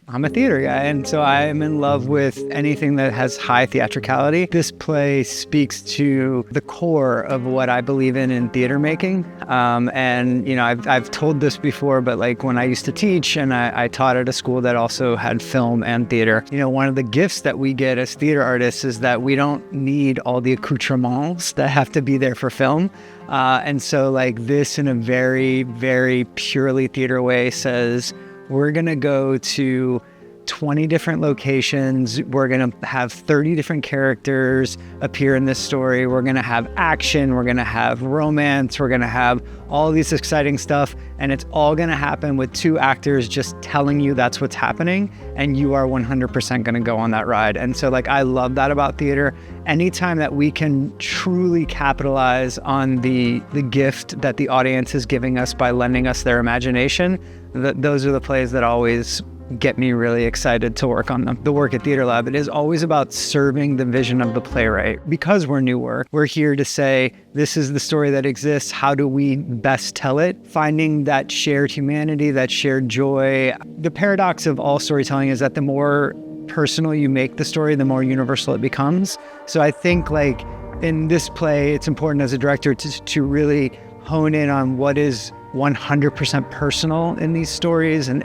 I'm a theater guy, and so I'm in love with anything that has high theatricality. This play speaks to the core of what I believe in theater making. And, I've told this before, but like when I used to teach and I taught at a school that also had film and theater, one of the gifts that we get as theater artists is that we don't need all the accoutrements that have to be there for film. And so like this in a very, very purely theater way says, we're going to go to 20 different locations. We're going to have 30 different characters appear in this story. We're going to have action. We're going to have romance. We're going to have all these exciting stuff. And it's all going to happen with 2 actors just telling you that's what's happening. And you are 100% going to go on that ride. And so like, I love that about theater. Anytime that we can truly capitalize on the gift that the audience is giving us by lending us their imagination, those are the plays that always get me really excited to work on them. The work at Theater Lab, it is always about serving the vision of the playwright. Because we're new work, we're here to say, this is the story that exists. How do we best tell it? Finding that shared humanity, that shared joy. The paradox of all storytelling is that the more personal you make the story, the more universal it becomes. So I think like in this play, it's important as a director to really hone in on what is 100% personal in these stories and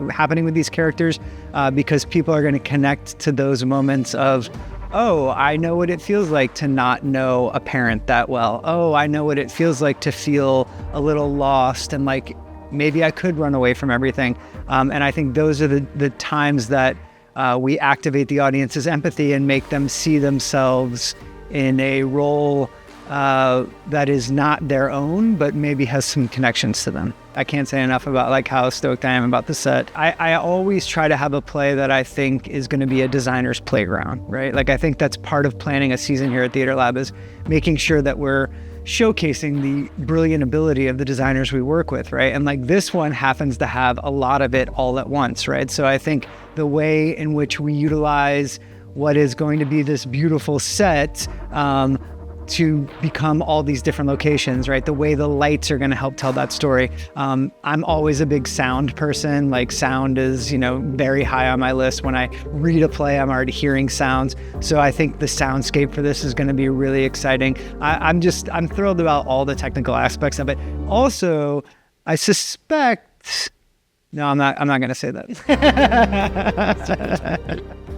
happening with these characters, because people are going to connect to those moments of, oh, I know what it feels like to not know a parent that well. Oh, I know what it feels like to feel a little lost and like maybe I could run away from everything. And I think those are the times that we activate the audience's empathy and make them see themselves in a role that is not their own, but maybe has some connections to them. I can't say enough about like how stoked I am about the set. I always try to have a play that I think is going to be a designer's playground, right? Like I think that's part of planning a season here at Theater Lab is making sure that we're showcasing the brilliant ability of the designers we work with, right? And like this one happens to have a lot of it all at once, right? So I think the way in which we utilize what is going to be this beautiful set to become all these different locations, right? The way the lights are going to help tell that story. I'm always a big sound person. Like sound is, very high on my list. When I read a play, I'm already hearing sounds. So I think the soundscape for this is going to be really exciting. I'm thrilled about all the technical aspects of it. Also, I suspect, no, I'm not going to say that.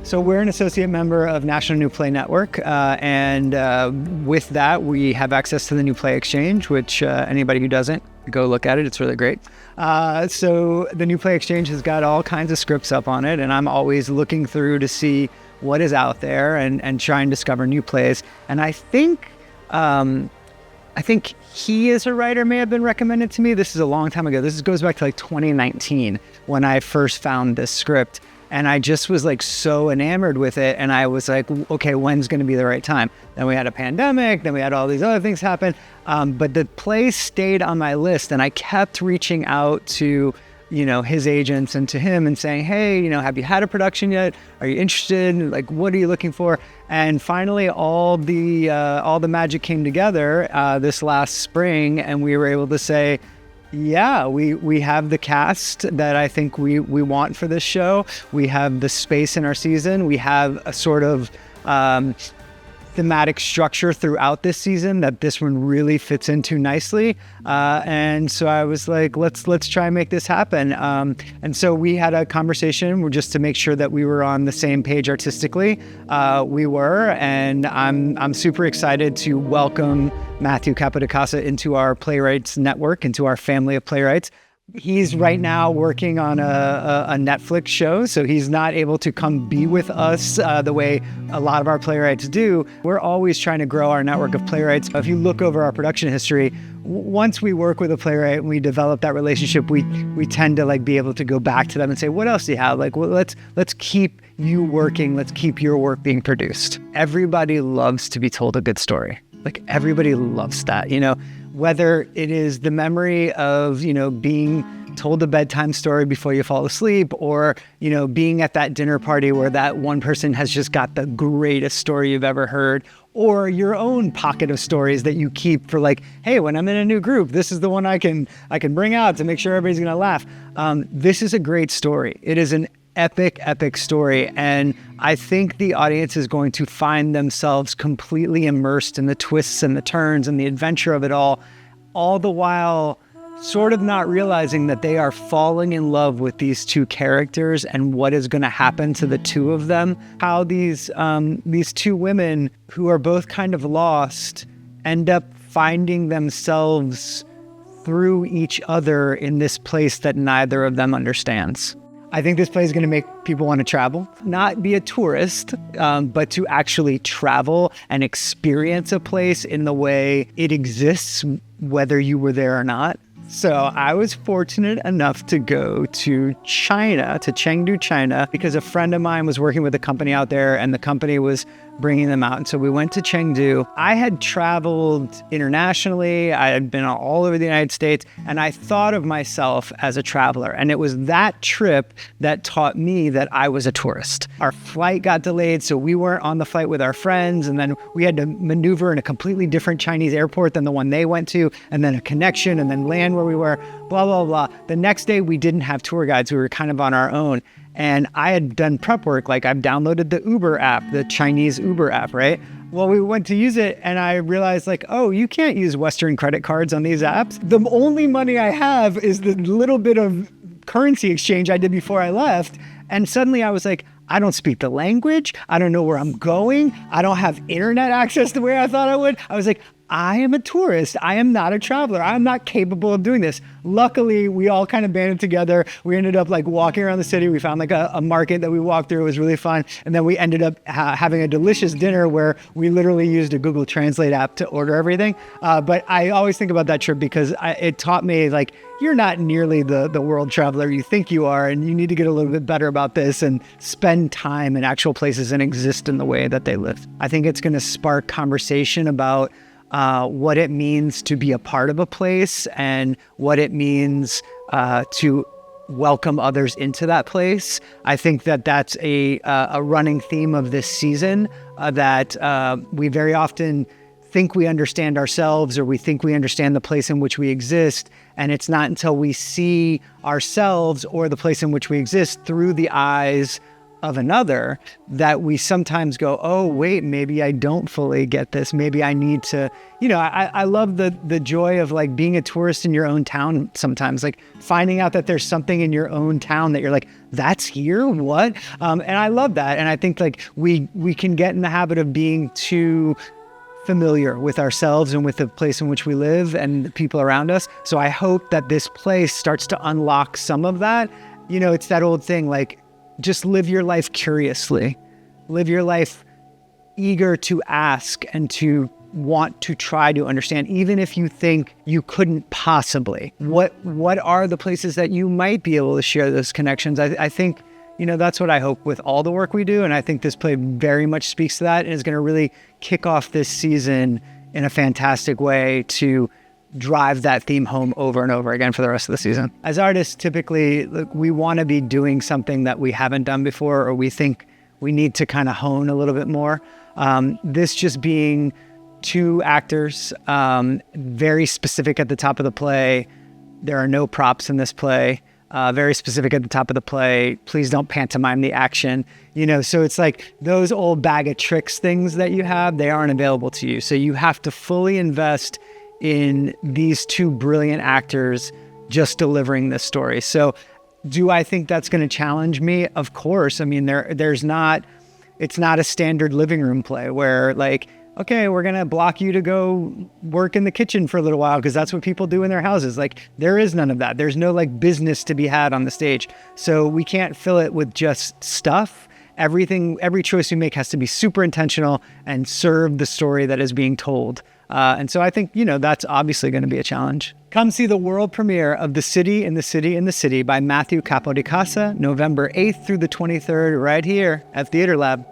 So we're an associate member of National New Play Network, and with that, we have access to the New Play Exchange, which anybody who doesn't, go look at it. It's really great. So the New Play Exchange has got all kinds of scripts up on it, and I'm always looking through to see what is out there and try and discover new plays. And I think he as a writer may have been recommended to me. This is a long time ago. This goes back to like 2019 when I first found this script. And I just was like so enamored with it. And I was like, okay, when's going to be the right time? Then we had a pandemic. Then we had all these other things happen. But the play stayed on my list. And I kept reaching out to, his agents and to him and saying, hey, have you had a production yet? Are you interested? Like, what are you looking for? And finally, all the magic came together this last spring. And we were able to say, yeah, we have the cast that I think we want for this show. We have the space in our season. We have a sort of thematic structure throughout this season that this one really fits into nicely. And so I was like, let's try and make this happen. And so we had a conversation just to make sure that we were on the same page artistically. We were, and I'm super excited to welcome Matthew Capodicasa into our playwrights network, into our family of playwrights. He's right now working on a Netflix show, so he's not able to come be with us the way a lot of our playwrights do. We're always trying to grow our network of playwrights. If you look over our production history, once we work with a playwright and we develop that relationship, we tend to like be able to go back to them and say, what else do you have? Like, well, let's keep you working. Let's keep your work being produced. Everybody loves to be told a good story. Like everybody loves that, whether it is the memory of, being told a bedtime story before you fall asleep, or, being at that dinner party where that one person has just got the greatest story you've ever heard, or your own pocket of stories that you keep for like, hey, when I'm in a new group, this is the one I can bring out to make sure everybody's going to laugh. This is a great story. It is an epic story. And I think the audience is going to find themselves completely immersed in the twists and the turns and the adventure of it all the while sort of not realizing that they are falling in love with these two characters and what is going to happen to the two of them. How these two women who are both kind of lost end up finding themselves through each other in this place that neither of them understands. I think this play is going to make people want to travel, not be a tourist, but to actually travel and experience a place in the way it exists, whether you were there or not. So I was fortunate enough to go to China, to Chengdu, China, because a friend of mine was working with a company out there and the company was bringing them out. And so we went to Chengdu. I had traveled internationally. I had been all over the United States, and I thought of myself as a traveler. And it was that trip that taught me that I was a tourist. Our flight got delayed, so we weren't on the flight with our friends. And then we had to maneuver in a completely different Chinese airport than the one they went to, and then a connection, and then land where we were, blah, blah, blah. The next day, we didn't have tour guides. We were kind of on our own. And I had done prep work, like I've downloaded the Uber app, the Chinese Uber app, right? Well, we went to use it and I realized like, oh, you can't use Western credit cards on these apps. The only money I have is the little bit of currency exchange I did before I left. And suddenly I was like, I don't speak the language. I don't know where I'm going. I don't have internet access the way I thought I would. I was like, I am a tourist. I am not a traveler. I'm not capable of doing this. Luckily, we all kind of banded together. We ended up like walking around the city. We found like a market that we walked through. It was really fun. And then we ended up having a delicious dinner where we literally used a Google Translate app to order everything. But I always think about that trip because it taught me like, you're not nearly the world traveler you think you are, and you need to get a little bit better about this and spend time in actual places and exist in the way that they live. I think it's going to spark conversation about what it means to be a part of a place and what it means to welcome others into that place. I think that that's a running theme of this season, that we very often think we understand ourselves or we think we understand the place in which we exist. And it's not until we see ourselves or the place in which we exist through the eyes of another that we sometimes go, oh, wait, maybe I don't fully get this. Maybe I need to, I love the joy of like being a tourist in your own town sometimes, like finding out that there's something in your own town that you're like, that's here? What? And I love that. And I think like we can get in the habit of being too familiar with ourselves and with the place in which we live and the people around us. So I hope that this place starts to unlock some of that. It's that old thing, like, just live your life curiously. Live your life eager to ask and to want to try to understand, even if you think you couldn't possibly. What are the places that you might be able to share those connections? I think, that's what I hope with all the work we do. And I think this play very much speaks to that and is going to really kick off this season in a fantastic way to drive that theme home over and over again for the rest of the season. As artists, typically, we want to be doing something that we haven't done before, or we think we need to kind of hone a little bit more. This just being two actors, very specific at the top of the play. There are no props in this play. Very specific at the top of the play. Please don't pantomime the action. So it's like those old bag of tricks things that you have, they aren't available to you. So you have to fully invest in these two brilliant actors just delivering this story. So do I think that's going to challenge me? Of course. I mean, it's not a standard living room play where like, okay, we're going to block you to go work in the kitchen for a little while because that's what people do in their houses. Like, there is none of that. There's no like business to be had on the stage. So we can't fill it with just stuff. Every choice we make has to be super intentional and serve the story that is being told. And so I think, that's obviously going to be a challenge. Come see the world premiere of The City in the City in the City by Matthew Capodicasa, November 8th through the 23rd, right here at Theater Lab.